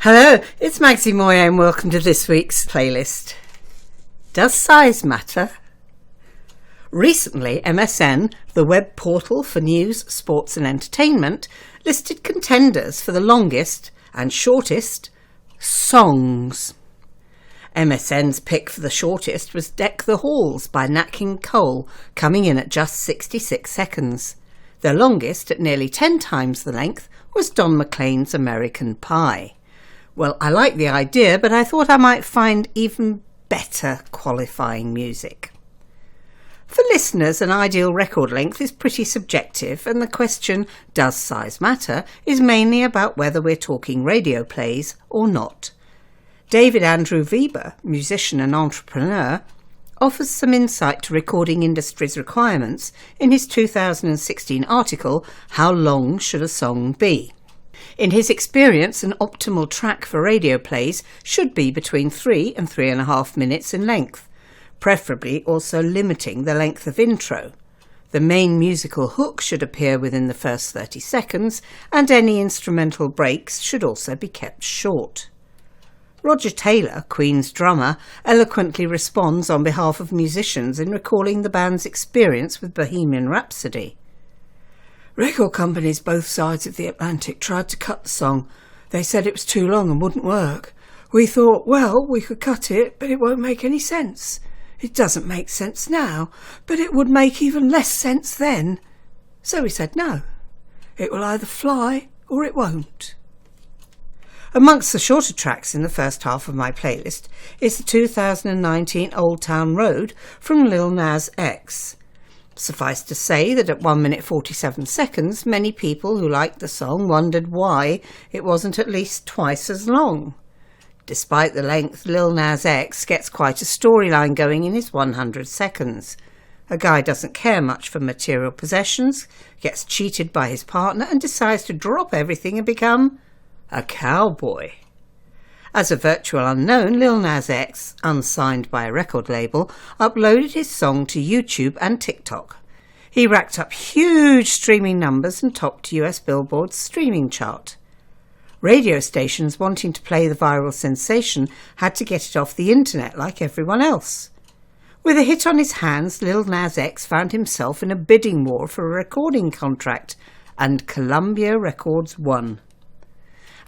Hello, it's Maxie Moyer and welcome to this week's playlist. Does size matter? Recently, MSN, the web portal for news, sports and entertainment, listed contenders for the longest and shortest songs. MSN's pick for the shortest was Deck the Halls by Nat King Cole, coming in at just 66 seconds. Their longest, at nearly 10 times the length, was Don McLean's American Pie. Well, I like the idea, but I thought I might find even better qualifying music. For listeners, an ideal record length is pretty subjective, and the question, does size matter, is mainly about whether we're talking radio plays or not. David Andrew Weber, musician and entrepreneur, offers some insight to recording industry's requirements in his 2016 article, How Long Should a Song Be? In his experience, an optimal track for radio plays should be between 3 and 3.5 minutes in length, preferably also limiting the length of intro. The main musical hook should appear within the first 30 seconds, and any instrumental breaks should also be kept short. Roger Taylor, Queen's drummer, eloquently responds on behalf of musicians in recalling the band's experience with Bohemian Rhapsody. Record companies both sides of the Atlantic tried to cut the song. They said it was too long and wouldn't work. We thought, well, we could cut it, but it won't make any sense. It doesn't make sense now, but it would make even less sense then. So we said no. It will either fly or it won't. Amongst the shorter tracks in the first half of my playlist is the 2019 Old Town Road from Lil Nas X. Suffice to say that at 1 minute 47 seconds, many people who liked the song wondered why it wasn't at least twice as long. Despite the length, Lil Nas X gets quite a storyline going in his 100 seconds. A guy doesn't care much for material possessions, gets cheated by his partner and decides to drop everything and become a cowboy. As a virtual unknown, Lil Nas X, unsigned by a record label, uploaded his song to YouTube and TikTok. He racked up huge streaming numbers and topped US Billboard's streaming chart. Radio stations wanting to play the viral sensation had to get it off the internet like everyone else. With a hit on his hands, Lil Nas X found himself in a bidding war for a recording contract, and Columbia Records won.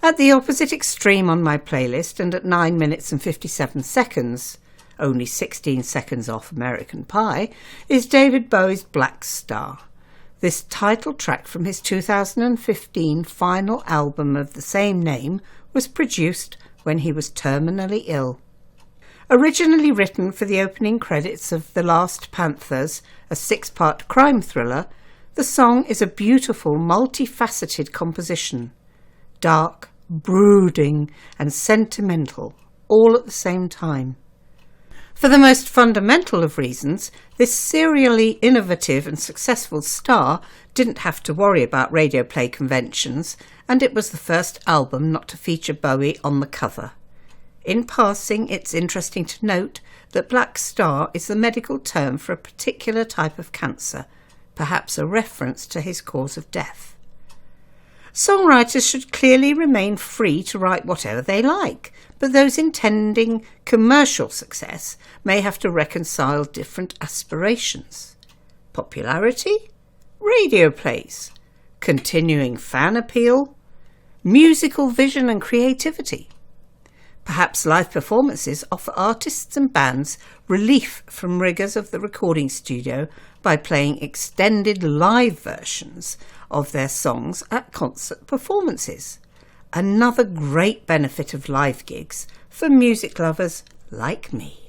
At the opposite extreme on my playlist, and at 9 minutes and 57 seconds, only 16 seconds off American Pie, is David Bowie's Black Star. This title track from his 2015 final album of the same name was produced when he was terminally ill. Originally written for the opening credits of The Last Panthers, a 6-part crime thriller, the song is a beautiful, multifaceted composition. Dark, brooding and sentimental, all at the same time. For the most fundamental of reasons, this serially innovative and successful star didn't have to worry about radio play conventions, and it was the first album not to feature Bowie on the cover. In passing, it's interesting to note that Black Star is the medical term for a particular type of cancer, perhaps a reference to his cause of death. Songwriters should clearly remain free to write whatever they like, but those intending commercial success may have to reconcile different aspirations. Popularity? Radio plays. Continuing fan appeal? Musical vision and creativity. Perhaps live performances offer artists and bands relief from rigours of the recording studio by playing extended live versions of their songs at concert performances. Another great benefit of live gigs for music lovers like me.